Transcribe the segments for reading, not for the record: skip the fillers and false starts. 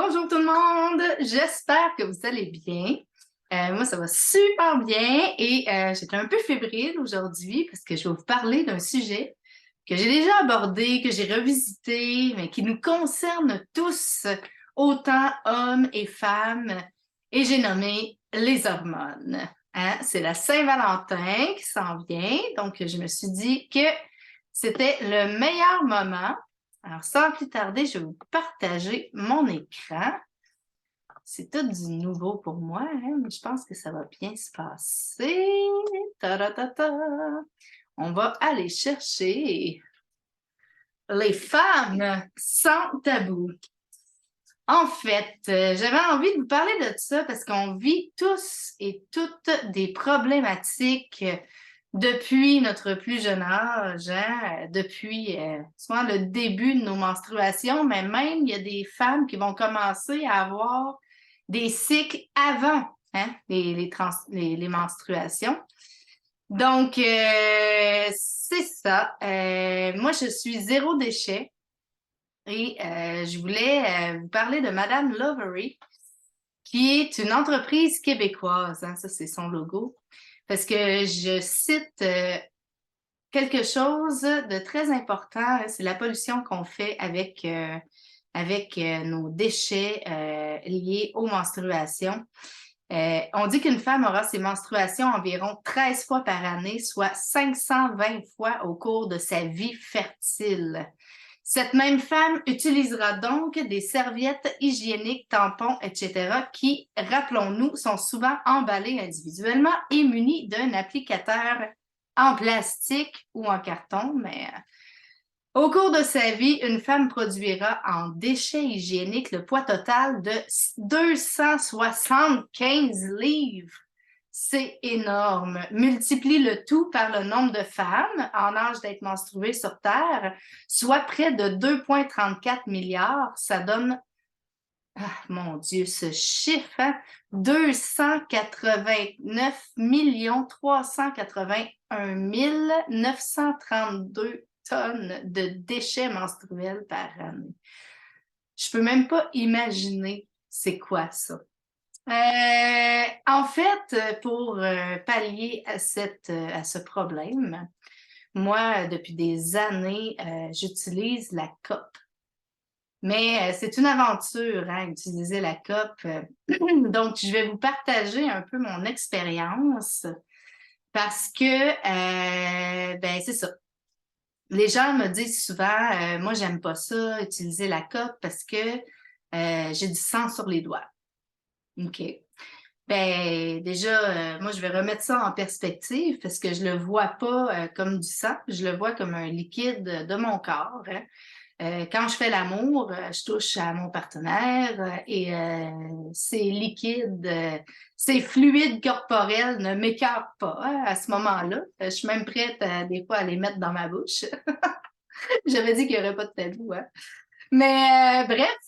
Bonjour tout le monde, j'espère que vous allez bien. Moi, ça va super bien et j'étais un peu fébrile aujourd'hui parce que je vais vous parler d'un sujet que j'ai déjà abordé, que j'ai revisité, mais qui nous concerne tous, autant hommes et femmes, et j'ai nommé les hormones. Hein? C'est la Saint-Valentin qui s'en vient, donc je me suis dit que c'était le meilleur moment. Alors, sans plus tarder, je vais vous partager mon écran. C'est tout du nouveau pour moi, hein, mais je pense que ça va bien se passer. Ta-da-ta-ta. On va aller chercher les femmes sans tabou. En fait, j'avais envie de vous parler de ça parce qu'on vit tous et toutes des problématiques depuis notre plus jeune âge, hein, depuis souvent le début de nos menstruations, mais même il y a des femmes qui vont commencer à avoir des cycles avant hein, les menstruations. Donc, c'est ça. Moi, je suis zéro déchet. Et je voulais vous parler de Madame Lovery, qui est une entreprise québécoise. Hein, ça, c'est son logo. Parce que je cite quelque chose de très important, hein, c'est la pollution qu'on fait avec nos déchets liés aux menstruations. On dit qu'une femme aura ses menstruations environ 13 fois par année, soit 520 fois au cours de sa vie fertile. Cette même femme utilisera donc des serviettes hygiéniques, tampons, etc., qui, rappelons-nous, sont souvent emballés individuellement et munis d'un applicateur en plastique ou en carton, mais au cours de sa vie, une femme produira en déchets hygiéniques le poids total de 275 livres. C'est énorme. Multiplie le tout par le nombre de femmes en âge d'être menstruées sur Terre, soit près de 2,34 milliards. Ça donne, mon Dieu, ce chiffre, hein? 289 381 932 tonnes de déchets menstruels par année. Je peux même pas imaginer c'est quoi ça. En fait, pour pallier à ce problème, moi, depuis des années, j'utilise la COP. Mais c'est une aventure, hein, utiliser la COP. Donc, je vais vous partager un peu mon expérience parce que, ben, c'est ça. Les gens me disent souvent, moi, j'aime pas ça, utiliser la COP parce que j'ai du sang sur les doigts. OK. Ben déjà, moi, je vais remettre ça en perspective parce que je le vois pas comme du sang, je le vois comme un liquide de mon corps. Hein. Quand je fais l'amour, je touche à mon partenaire et ces liquides, ces fluides corporels ne m'écœurent pas hein, à ce moment-là. Je suis même prête des fois à les mettre dans ma bouche. J'avais dit qu'il n'y aurait pas de tabou. Hein. Mais bref,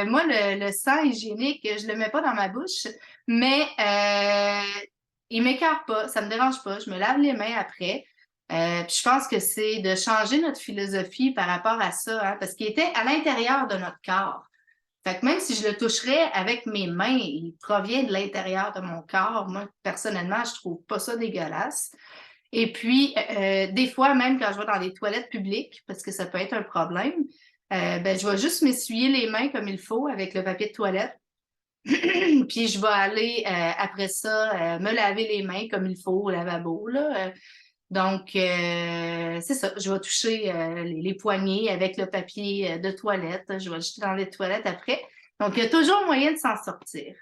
moi, le sang hygiénique, je le mets pas dans ma bouche, mais il m'écœure pas, ça me dérange pas. Je me lave les mains après. Puis je pense que c'est de changer notre philosophie par rapport à ça, hein, parce qu'il était à l'intérieur de notre corps. Fait que même si je le toucherais avec mes mains, il provient de l'intérieur de mon corps. Moi, personnellement, je trouve pas ça dégueulasse. Et puis, des fois, même quand je vais dans les toilettes publiques, parce que ça peut être un problème, ben, je vais juste m'essuyer les mains comme il faut avec le papier de toilette. Puis je vais aller après ça me laver les mains comme il faut au lavabo. Là. Donc, c'est ça. Je vais toucher les poignets avec le papier de toilette. Je vais le jeter dans les toilettes après. Donc, il y a toujours moyen de s'en sortir.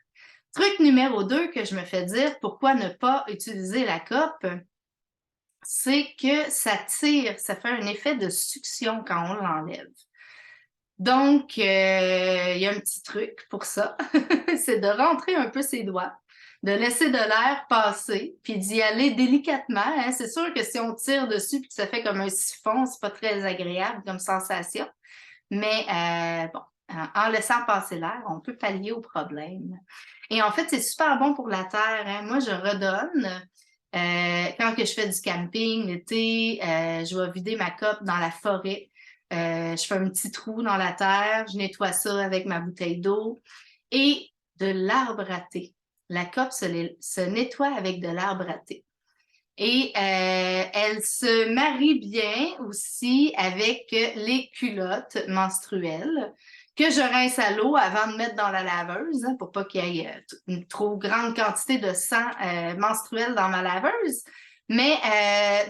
Truc numéro 2 que je me fais dire, pourquoi ne pas utiliser la cope, c'est que ça tire, ça fait un effet de succion quand on l'enlève. Donc, il y a un petit truc pour ça, c'est de rentrer un peu ses doigts, de laisser de l'air passer, puis d'y aller délicatement. Hein. C'est sûr que si on tire dessus puis que ça fait comme un siphon, c'est pas très agréable comme sensation. Mais bon, en laissant passer l'air, on peut pallier au problème. Et en fait, c'est super bon pour la terre. Hein. Moi, je redonne. Quand que je fais du camping l'été, je vais vider ma cope dans la forêt. Je fais un petit trou dans la terre, je nettoie ça avec ma bouteille d'eau et de l'arbre à thé. La cope se nettoie avec de l'arbre à thé. Et elle se marie bien aussi avec les culottes menstruelles que je rince à l'eau avant de mettre dans la laveuse hein, pour pas qu'il y ait une trop grande quantité de sang menstruel dans ma laveuse. Mais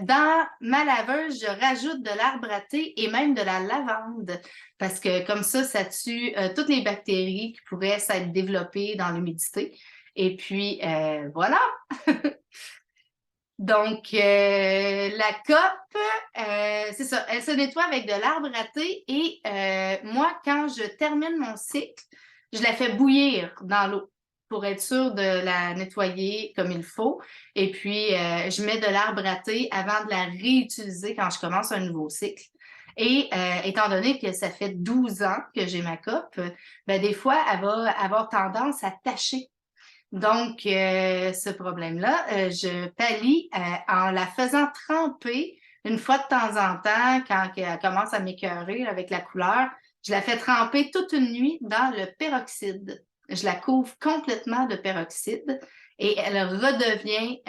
dans ma laveuse, je rajoute de l'arbre à thé et même de la lavande parce que comme ça tue toutes les bactéries qui pourraient s'être développées dans l'humidité. Et puis, voilà! Donc, la cope, c'est ça, elle se nettoie avec de l'arbre à thé et moi, quand je termine mon cycle, je la fais bouillir dans l'eau pour être sûre de la nettoyer comme il faut. Et puis, je mets de l'arbre à thé avant de la réutiliser quand je commence un nouveau cycle. Et étant donné que ça fait 12 ans que j'ai ma cope, ben, des fois, elle va avoir tendance à tacher. Donc, ce problème-là, je pallie en la faisant tremper une fois de temps en temps quand elle commence à m'écœurer avec la couleur. Je la fais tremper toute une nuit dans le peroxyde. Je la couvre complètement de peroxyde et elle redevient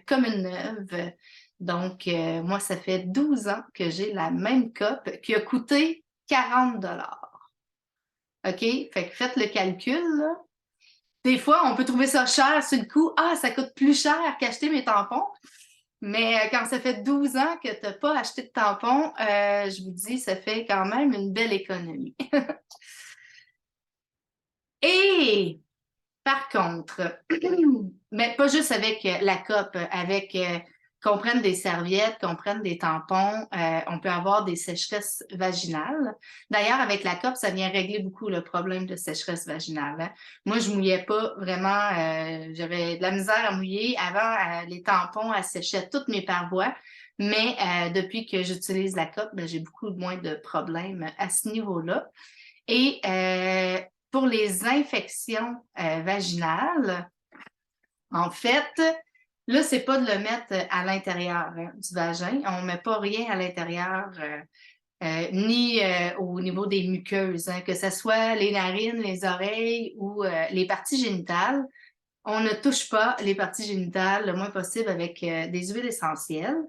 comme une neuve. Donc, moi, ça fait 12 ans que j'ai la même cope qui a coûté 40 OK? Fait que faites le calcul, là. Des fois, on peut trouver ça cher sur le coup. Ah, ça coûte plus cher qu'acheter mes tampons. Mais quand ça fait 12 ans que tu n'as pas acheté de tampons, je vous dis, ça fait quand même une belle économie. Et par contre, mais pas juste avec la cope, avec qu'on prenne des serviettes, qu'on prenne des tampons, on peut avoir des sécheresses vaginales. D'ailleurs, avec la cope, ça vient régler beaucoup le problème de sécheresse vaginale. Hein. Moi, je mouillais pas vraiment, j'avais de la misère à mouiller. Avant, les tampons, elles séchaient toutes mes parois. Mais depuis que j'utilise la cope, ben, j'ai beaucoup moins de problèmes à ce niveau-là. Et pour les infections vaginales, en fait, là, c'est pas de le mettre à l'intérieur hein, du vagin. On ne met pas rien à l'intérieur, ni au niveau des muqueuses, hein, que ce soit les narines, les oreilles ou les parties génitales. On ne touche pas les parties génitales le moins possible avec des huiles essentielles.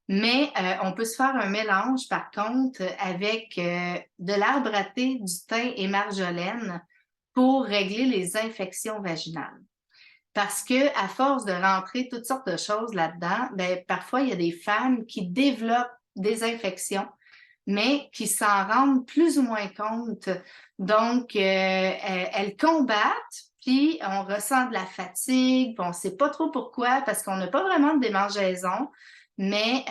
Mais on peut se faire un mélange, par contre, avec de l'arbre à thé, du thym et marjolaine pour régler les infections vaginales. Parce que à force de rentrer toutes sortes de choses là-dedans, ben, parfois, il y a des femmes qui développent des infections, mais qui s'en rendent plus ou moins compte. Donc, elles combattent, puis on ressent de la fatigue, puis on ne sait pas trop pourquoi, parce qu'on n'a pas vraiment de démangeaison, mais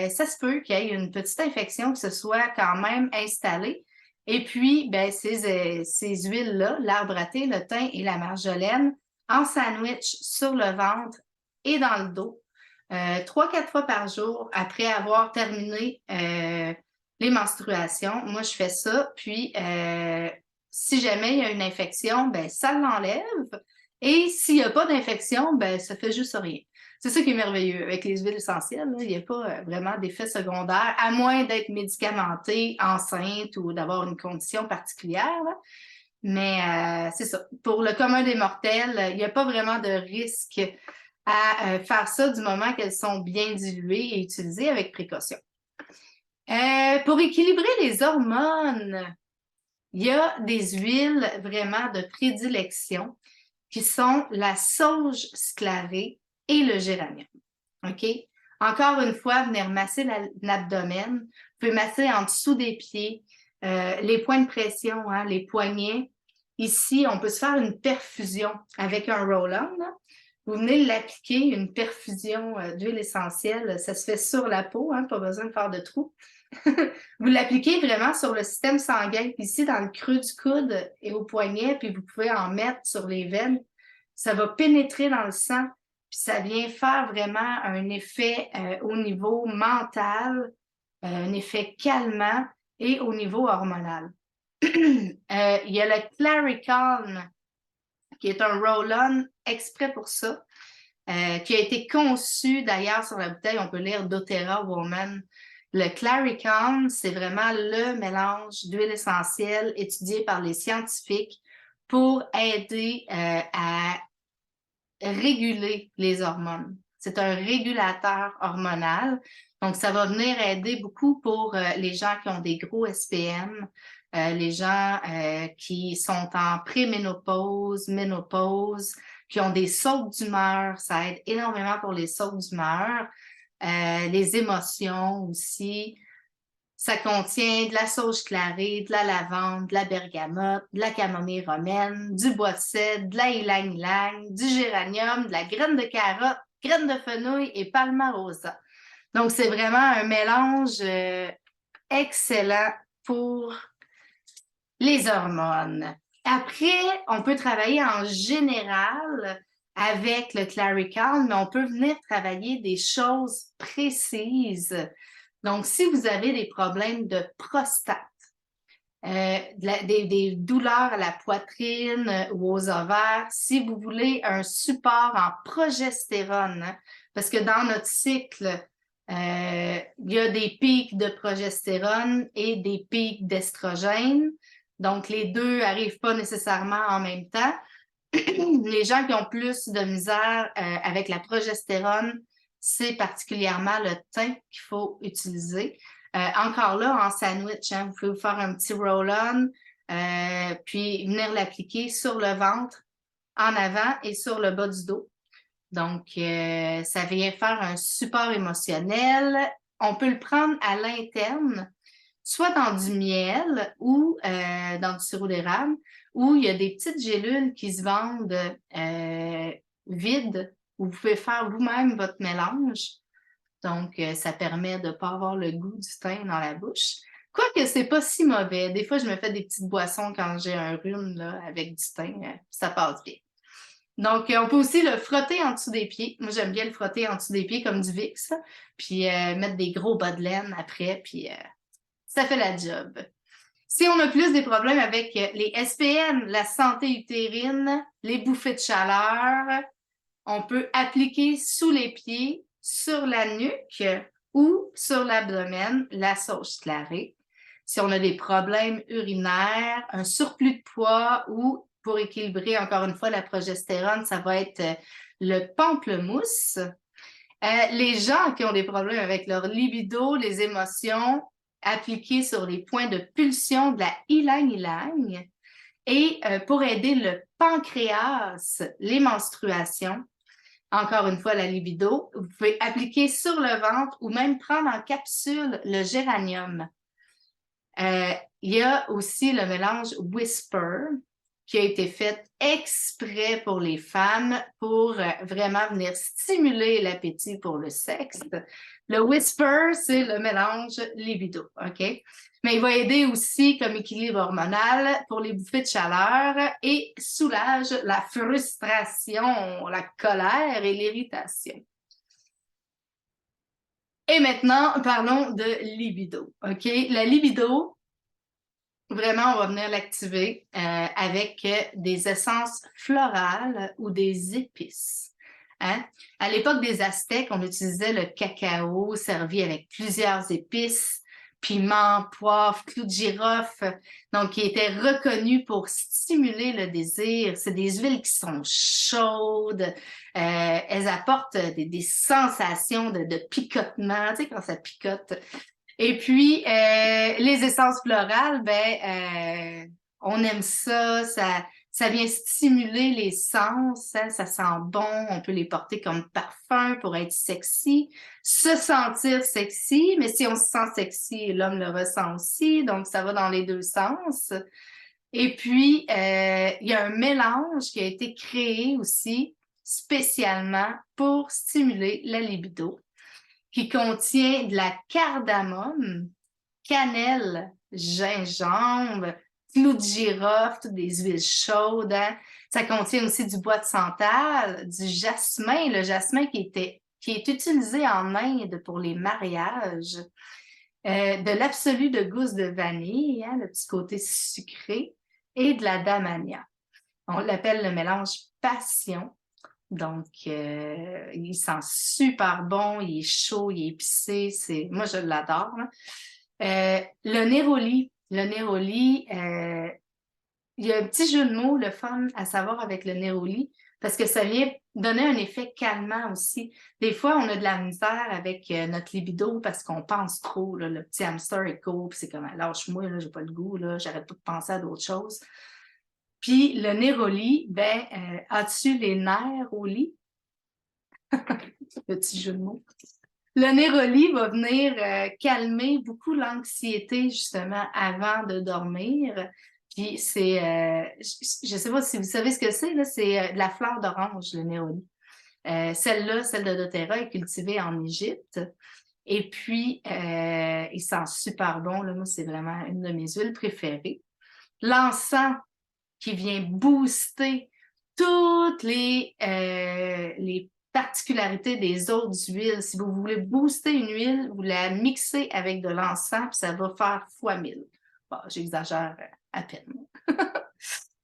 ça se peut qu'il y ait une petite infection qui se soit quand même installée. Et puis, ben, ces huiles-là, l'arbre à thé, le thym et la marjolaine, en sandwich sur le ventre et dans le dos, 3-4 fois par jour après avoir terminé les menstruations. Moi, je fais ça, puis si jamais il y a une infection, ben ça l'enlève. Et s'il n'y a pas d'infection, ben ça fait juste rien. C'est ça qui est merveilleux avec les huiles essentielles. Là, il n'y a pas vraiment d'effet secondaire, à moins d'être médicamenté, enceinte ou d'avoir une condition particulière. Là. Mais c'est ça. Pour le commun des mortels, il n'y a pas vraiment de risque à faire ça du moment qu'elles sont bien diluées et utilisées avec précaution. Pour équilibrer les hormones, il y a des huiles vraiment de prédilection qui sont la sauge sclarée et le géranium. OK? Encore une fois, venez masser l'abdomen. Vous pouvez masser en dessous des pieds, les points de pression, hein, les poignets. Ici, on peut se faire une perfusion avec un roll-on. Vous venez l'appliquer, une perfusion d'huile essentielle. Ça se fait sur la peau, hein, pas besoin de faire de trous. Vous l'appliquez vraiment sur le système sanguin, ici dans le creux du coude et au poignet, puis vous pouvez en mettre sur les veines. Ça va pénétrer dans le sang, puis ça vient faire vraiment un effet au niveau mental, un effet calmant et au niveau hormonal. Il y a le Claricalm, qui est un roll-on exprès pour ça, qui a été conçu d'ailleurs sur la bouteille, on peut lire doTERRA Woman. Le Claricon, c'est vraiment le mélange d'huile essentielle étudié par les scientifiques pour aider à réguler les hormones. C'est un régulateur hormonal. Donc, ça va venir aider beaucoup pour les gens qui ont des gros SPM, les gens qui sont en préménopause, ménopause, qui ont des sautes d'humeur. Ça aide énormément pour les sautes d'humeur. Les émotions aussi. Ça contient de la sauge clarée, de la lavande, de la bergamote, de la camomille romaine, du bois de cèdre, de la ylang-ylang, du géranium, de la graine de carotte, graine de fenouil et palmarosa. Donc, c'est vraiment un mélange excellent pour les hormones. Après, on peut travailler en général avec le Claricon, mais on peut venir travailler des choses précises. Donc, si vous avez des problèmes de prostate, des douleurs à la poitrine ou aux ovaires, si vous voulez un support en progestérone, parce que dans notre cycle, il y a des pics de progestérone et des pics d'estrogène. Donc, les deux n'arrivent pas nécessairement en même temps. Les gens qui ont plus de misère avec la progestérone, c'est particulièrement le thym qu'il faut utiliser. Encore là, en sandwich, hein, vous pouvez vous faire un petit roll-on, puis venir l'appliquer sur le ventre, en avant et sur le bas du dos. Donc, ça vient faire un support émotionnel. On peut le prendre à l'interne, soit dans du miel ou dans du sirop d'érable, où il y a des petites gélules qui se vendent vides, où vous pouvez faire vous-même votre mélange. Donc, ça permet de ne pas avoir le goût du thym dans la bouche. Quoique, c'est pas si mauvais. Des fois, je me fais des petites boissons quand j'ai un rhume là, avec du thym. Ça passe bien. Donc, on peut aussi le frotter en dessous des pieds. Moi, j'aime bien le frotter en dessous des pieds comme du Vicks, puis mettre des gros bas de laine après, puis ça fait la job. Si on a plus des problèmes avec les SPM, la santé utérine, les bouffées de chaleur, on peut appliquer sous les pieds, sur la nuque ou sur l'abdomen la sauge clarée. Si on a des problèmes urinaires, un surplus de poids ou pour équilibrer encore une fois la progestérone, ça va être le pamplemousse. Les gens qui ont des problèmes avec leur libido, les émotions, appliquées sur les points de pulsion de la ylang-ylang. Et pour aider le pancréas, les menstruations, encore une fois la libido, vous pouvez appliquer sur le ventre ou même prendre en capsule le géranium. Il y a aussi le mélange Whisper qui a été fait exprès pour les femmes pour vraiment venir stimuler l'appétit pour le sexe. Le Whisper, c'est le mélange libido, OK? Mais il va aider aussi comme équilibre hormonal pour les bouffées de chaleur et soulage la frustration, la colère et l'irritation. Et maintenant, parlons de libido, OK? La libido, vraiment, on va venir l'activer avec des essences florales ou des épices. Hein? À l'époque des Aztèques, on utilisait le cacao servi avec plusieurs épices, piment, poivre, clous de girofle, donc qui étaient reconnus pour stimuler le désir. C'est des huiles qui sont chaudes, elles apportent des sensations de picotement, tu sais, quand ça picote. Et puis, les essences florales, on aime ça, ça vient stimuler les sens, hein, ça sent bon, on peut les porter comme parfum pour être sexy, se sentir sexy, mais si on se sent sexy, l'homme le ressent aussi, donc ça va dans les deux sens. Et puis, il y a un mélange qui a été créé aussi spécialement pour stimuler la libido, qui contient de la cardamome, cannelle, gingembre, clous de girofle, toutes des huiles chaudes. Hein. Ça contient aussi du bois de santal, du jasmin, le jasmin qui est utilisé en Inde pour les mariages, de l'absolu de gousse de vanille, hein, le petit côté sucré, et de la damania. On l'appelle le mélange passion. Donc, il sent super bon, il est chaud, il est épicé. Moi, je l'adore. Le néroli. Le néroli, il y a un petit jeu de mots, le fun à savoir avec le néroli, parce que ça vient donner un effet calmant aussi. Des fois, on a de la misère avec notre libido parce qu'on pense trop. Là, le petit hamster est court, puis c'est comme lâche-moi, là, j'ai pas le goût, là, j'arrête pas de penser à d'autres choses. Puis le néroli, as-tu les nerfs au lit? Petit jeu de mots. Le néroli va venir calmer beaucoup l'anxiété justement avant de dormir. Puis c'est, je ne sais pas si vous savez ce que c'est, là, c'est de la fleur d'orange, le néroli. Celle-là, celle de doTERRA, est cultivée en Égypte. Et puis, il sent super bon. Là, moi, c'est vraiment une de mes huiles préférées. L'encens qui vient booster toutes les particularités des autres huiles. Si vous voulez booster une huile, vous la mixez avec de l'encens, puis ça va faire fois 1000. Bon, j'exagère à peine.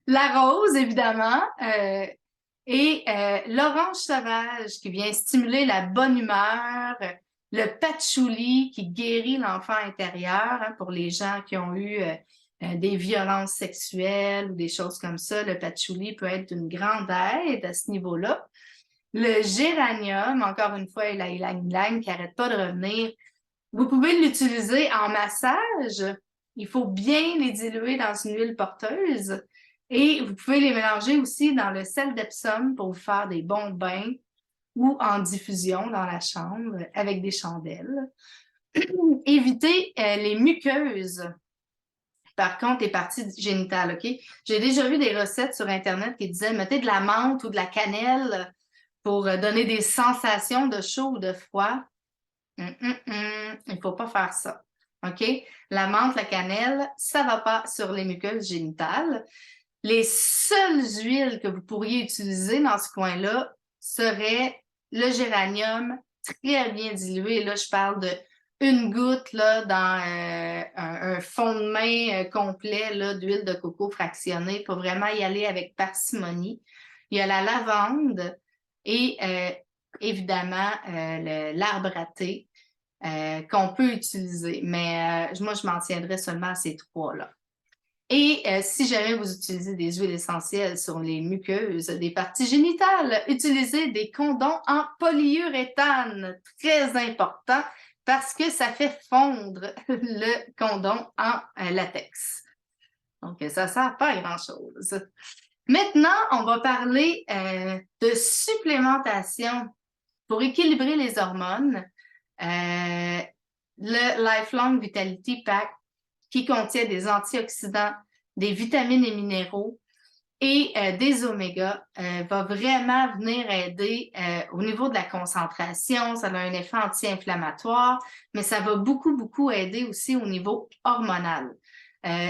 La rose, évidemment, et l'orange sauvage qui vient stimuler la bonne humeur, le patchouli qui guérit l'enfant intérieur, hein, pour les gens qui ont eu des violences sexuelles ou des choses comme ça. Le patchouli peut être d'une grande aide à ce niveau-là. Le géranium, encore une fois, la ylang-ylang qui n'arrête pas de revenir. Vous pouvez l'utiliser en massage. Il faut bien les diluer dans une huile porteuse. Et vous pouvez les mélanger aussi dans le sel d'Epsom pour vous faire des bons bains ou en diffusion dans la chambre avec des chandelles. Évitez les muqueuses. Par contre, les parties génitales, OK? J'ai déjà vu des recettes sur Internet qui disaient mettez de la menthe ou de la cannelle pour donner des sensations de chaud ou de froid. Il ne faut pas faire ça. OK? La menthe, la cannelle, ça ne va pas sur les muqueuses génitales. Les seules huiles que vous pourriez utiliser dans ce coin-là seraient le géranium très bien dilué. Là, je parle de une goutte là, dans un fond de main complet là, d'huile de coco fractionnée. Il faut vraiment y aller avec parcimonie. Il y a la lavande et évidemment l'arbre à thé qu'on peut utiliser. Mais moi, je m'en tiendrai seulement à ces trois-là. Et si jamais vous utilisez des huiles essentielles sur les muqueuses des parties génitales, utilisez des condoms en polyuréthane, très important parce que ça fait fondre le condom en latex. Donc, ça ne sert pas à grand-chose. Maintenant, on va parler de supplémentation pour équilibrer les hormones. Le Lifelong Vitality Pack qui contient des antioxydants, des vitamines et minéraux et des omégas, va vraiment venir aider au niveau de la concentration. Ça a un effet anti-inflammatoire, mais ça va beaucoup, beaucoup aider aussi au niveau hormonal.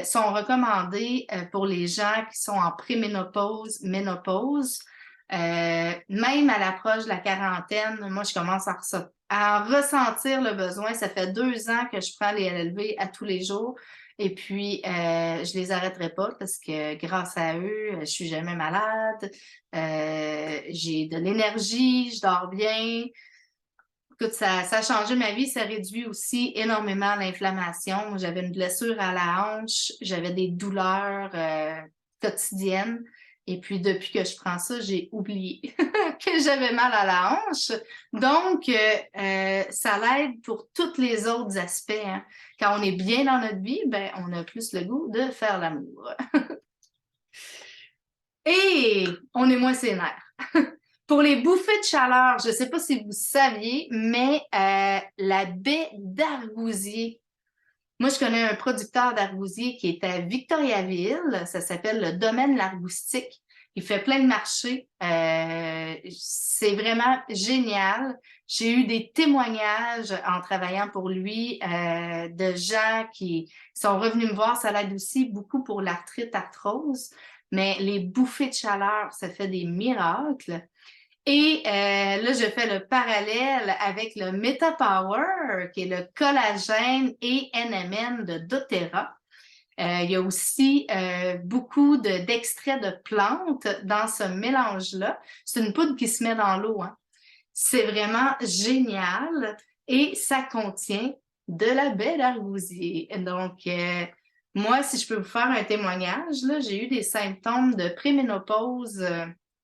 Sont recommandés pour les gens qui sont en préménopause, ménopause. Même à l'approche de la quarantaine, moi, je commence à ressentir le besoin. Ça fait 2 ans que je prends les LLV à tous les jours. Et puis, je les arrêterai pas parce que grâce à eux, je suis jamais malade. J'ai de l'énergie, je dors bien. Écoute, ça a changé ma vie. Ça réduit aussi énormément l'inflammation. J'avais une blessure à la hanche. J'avais des douleurs quotidiennes. Et puis, depuis que je prends ça, j'ai oublié que j'avais mal à la hanche. Donc, ça l'aide pour tous les autres aspects. Hein. Quand on est bien dans notre vie, ben, on a plus le goût de faire l'amour. Et on est moins sénère. Pour les bouffées de chaleur, je ne sais pas si vous saviez, mais la baie d'Argousier. Moi, je connais un producteur d'argousier qui est à Victoriaville. Ça s'appelle le Domaine Largoustique. Il fait plein de marchés. C'est vraiment génial. J'ai eu des témoignages en travaillant pour lui de gens qui sont revenus me voir. Ça l'aide aussi beaucoup pour l'arthrite, arthrose. Mais les bouffées de chaleur, ça fait des miracles. Et là, je fais le parallèle avec le MetaPower, qui est le collagène et NMN de doTERRA. Il y a aussi beaucoup d'extraits de plantes dans ce mélange-là. C'est une poudre qui se met dans l'eau, hein. C'est vraiment génial et ça contient de la baie d'argousier. Donc, moi, si je peux vous faire un témoignage, là, j'ai eu des symptômes de préménopause,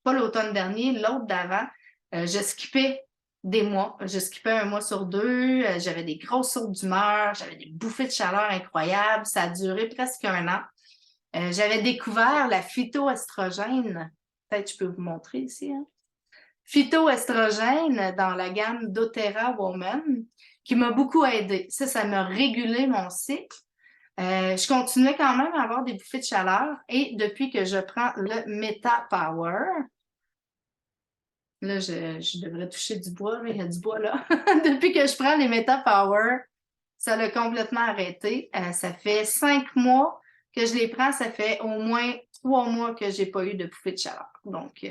pas l'automne dernier, l'autre d'avant. Je skippais des mois. Je skippais 1 mois sur 2. J'avais des grosses sautes d'humeur. J'avais des bouffées de chaleur incroyables. Ça a duré presque 1 an. J'avais découvert la phytoestrogène. Peut-être je peux vous montrer ici, hein? Phytoestrogène dans la gamme doTERRA Woman qui m'a beaucoup aidée. Ça m'a régulé mon cycle. Je continuais quand même à avoir des bouffées de chaleur et depuis que je prends le Meta Power, là, je devrais toucher du bois, là, il y a du bois là. Depuis que je prends les Meta Power, ça l'a complètement arrêté. Ça fait 5 mois que je les prends, ça fait au moins 3 mois que j'ai pas eu de bouffées de chaleur. Donc,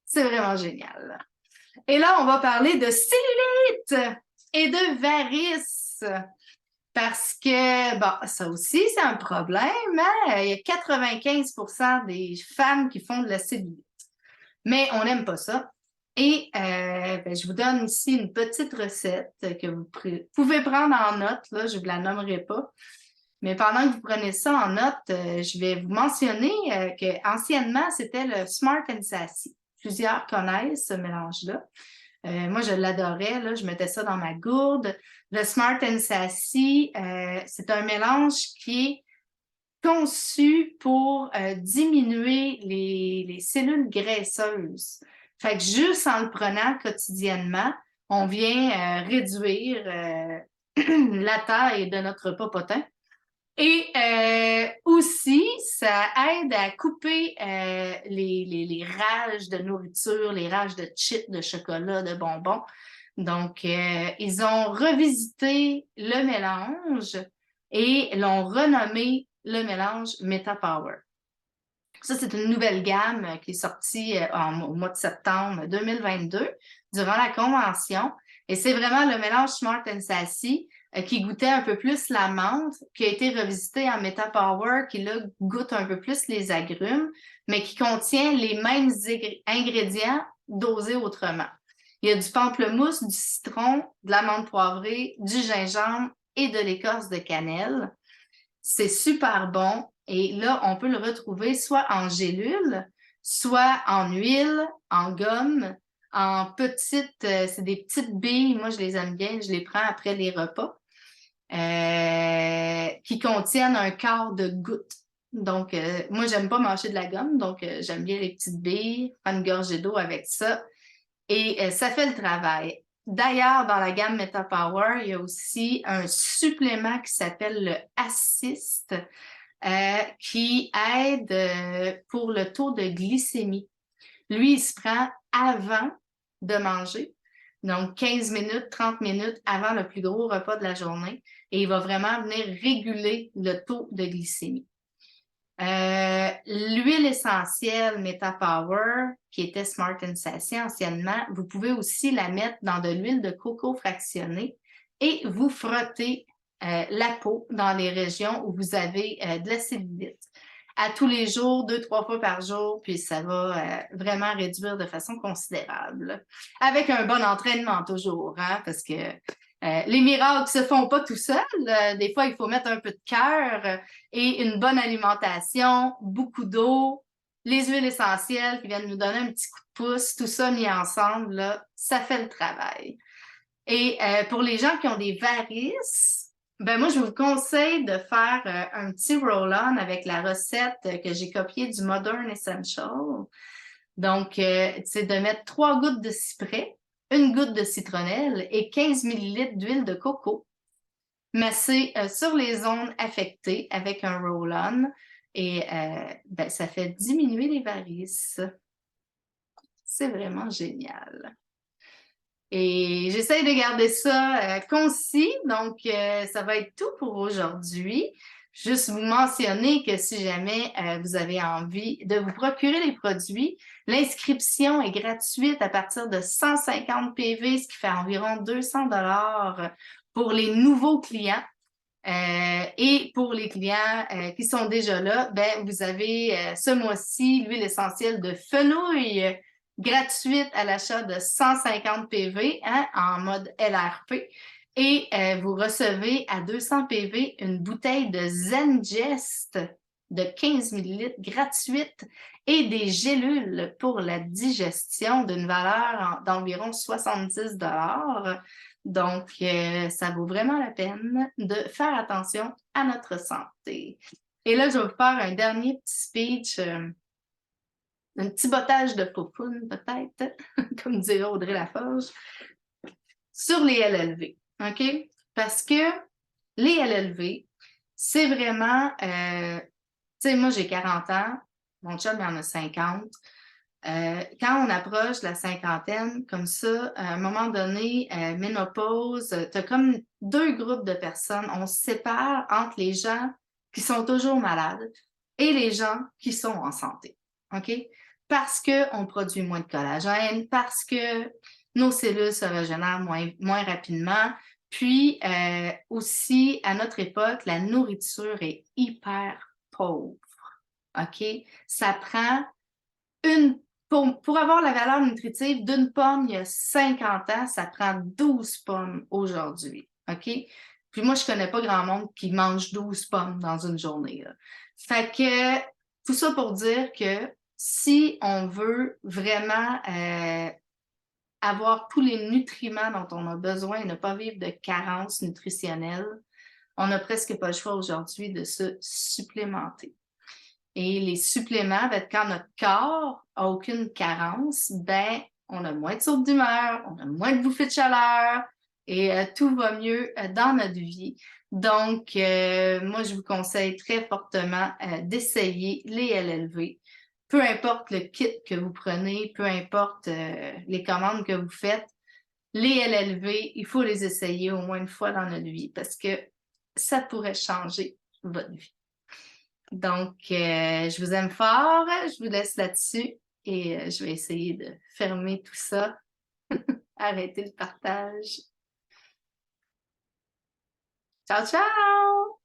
c'est vraiment génial. Et là, on va parler de cellulite et de varices. Parce que, bon, ça aussi, c'est un problème, hein? Il y a 95% des femmes qui font de la cellulite. Mais on n'aime pas ça. Et je vous donne ici une petite recette que vous pouvez prendre en note. Là, je ne vous la nommerai pas. Mais pendant que vous prenez ça en note, je vais vous mentionner qu'anciennement, c'était le Smart and Sassy. Plusieurs connaissent ce mélange-là. Moi, je l'adorais, là, je mettais ça dans ma gourde. Le Smart and Sassy, c'est un mélange qui est conçu pour diminuer les cellules graisseuses. Fait que juste en le prenant quotidiennement, on vient réduire la taille de notre popotin. Et aussi, ça aide à couper les rages de nourriture, les rages de chips, de chocolat, de bonbons. Donc, ils ont revisité le mélange et l'ont renommé le mélange Meta Power. Ça, c'est une nouvelle gamme qui est sortie au mois de septembre 2022 durant la convention. Et c'est vraiment le mélange Smart and Sassy qui goûtait un peu plus la menthe, qui a été revisité en Meta Power, qui là goûte un peu plus les agrumes, mais qui contient les mêmes ingrédients dosés autrement. Il y a du pamplemousse, du citron, de la menthe poivrée, du gingembre et de l'écorce de cannelle. C'est super bon. Et là, on peut le retrouver soit en gélule, soit en huile, en gomme, en petites, c'est des petites billes. Moi, je les aime bien, je les prends après les repas, qui contiennent un quart de goutte. Donc, moi, j'aime pas mâcher de la gomme, donc j'aime bien les petites billes, prendre une gorgée d'eau avec ça. Et ça fait le travail. D'ailleurs, dans la gamme Meta Power, il y a aussi un supplément qui s'appelle le Assist, qui aide pour le taux de glycémie. Lui, il se prend avant de manger, donc 15 minutes, 30 minutes avant le plus gros repas de la journée, et il va vraiment venir réguler le taux de glycémie. L'huile essentielle Meta Power, qui était Smart and Sassy anciennement, vous pouvez aussi la mettre dans de l'huile de coco fractionnée et vous frottez la peau dans les régions où vous avez de la cellulite. À tous les jours, 2-3 fois par jour, puis ça va vraiment réduire de façon considérable. Avec un bon entraînement toujours, hein, parce que les miracles se font pas tout seuls. Des fois, il faut mettre un peu de cœur et une bonne alimentation, beaucoup d'eau, les huiles essentielles qui viennent nous donner un petit coup de pouce, tout ça mis ensemble, là, ça fait le travail. Et pour les gens qui ont des varices, ben moi, je vous conseille de faire un petit roll-on avec la recette que j'ai copiée du Modern Essential. Donc, c'est de mettre 3 gouttes de cyprès, 1 goutte de citronnelle et 15 ml d'huile de coco, massé sur les zones affectées avec un roll-on. Et ça fait diminuer les varices. C'est vraiment génial. Et j'essaie de garder ça concis, donc ça va être tout pour aujourd'hui. Juste vous mentionner que si jamais vous avez envie de vous procurer les produits, l'inscription est gratuite à partir de 150 PV, ce qui fait environ 200 $ pour les nouveaux clients. Et pour les clients qui sont déjà là, ben, vous avez ce mois-ci l'huile essentielle de fenouil gratuite à l'achat de 150 PV hein, en mode LRP. Et vous recevez à 200 PV une bouteille de Zengest de 15 ml gratuite et des gélules pour la digestion d'une valeur d'environ 70 $. Donc, ça vaut vraiment la peine de faire attention à notre santé. Et là, je vais vous faire un dernier petit speech, un petit bottage de popoune peut-être, comme dirait Audrey Laforge, sur les LLV, OK? Parce que les LLV, c'est vraiment, tu sais, moi j'ai 40 ans, mon chum il en a 50. Quand on approche la cinquantaine, comme ça, à un moment donné, ménopause, tu as comme deux groupes de personnes. On se sépare entre les gens qui sont toujours malades et les gens qui sont en santé. OK? Parce qu'on produit moins de collagène, parce que nos cellules se régénèrent moins rapidement. Puis aussi, à notre époque, la nourriture est hyper pauvre. OK? Ça prend pour avoir la valeur nutritive d'une pomme il y a 50 ans, ça prend 12 pommes aujourd'hui. OK? Puis moi, je connais pas grand monde qui mange 12 pommes dans une journée. Là. Fait que tout ça pour dire que si on veut vraiment avoir tous les nutriments dont on a besoin et ne pas vivre de carence nutritionnelle, on n'a presque pas le choix aujourd'hui de se supplémenter. Et les suppléments, ben, quand notre corps n'a aucune carence, ben, on a moins de sautes d'humeur, on a moins de bouffées de chaleur et tout va mieux dans notre vie. Donc, moi, je vous conseille très fortement d'essayer les LLV. Peu importe le kit que vous prenez, peu importe les commandes que vous faites, les LLV, il faut les essayer au moins une fois dans notre vie parce que ça pourrait changer votre vie. Donc, je vous aime fort. Je vous laisse là-dessus et je vais essayer de fermer tout ça. Arrêter le partage. Ciao, ciao!